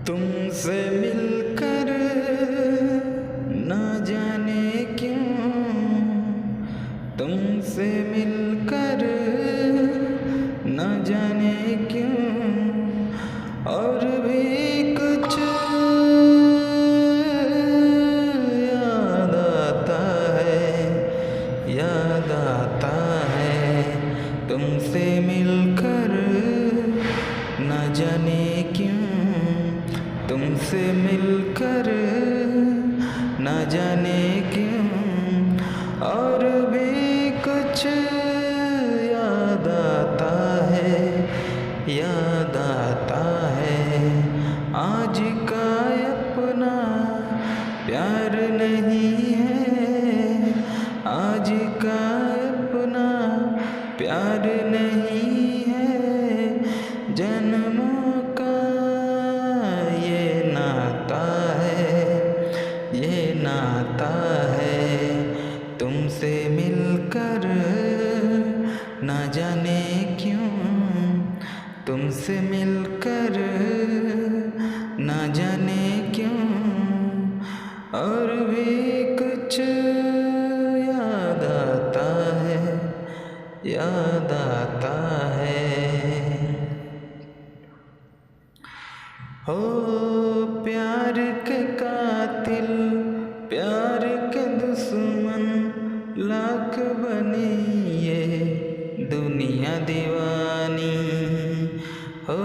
तुमसे मिलकर न जाने क्यों, तुमसे मिलकर न जाने क्यों और भी कुछ याद आता है, याद आता है। तुमसे मिलकर न जाने क्यों, तुमसे मिलकर न जाने क्यों और भी कुछ याद आता है, याद आता है। आज का अपना प्यार नहीं है, आज का अपना प्यार नहीं है, जन्मों का ये नाता है, ये नाता है। तुमसे मिलकर न जाने क्यों, तुमसे मिलकर न जाने क्यों और भी कुछ याद आता है, याद आता है। हो प्यार के कातिल, प्यार के दुश्मन लाख बनी ये दुनिया दीवानी। हो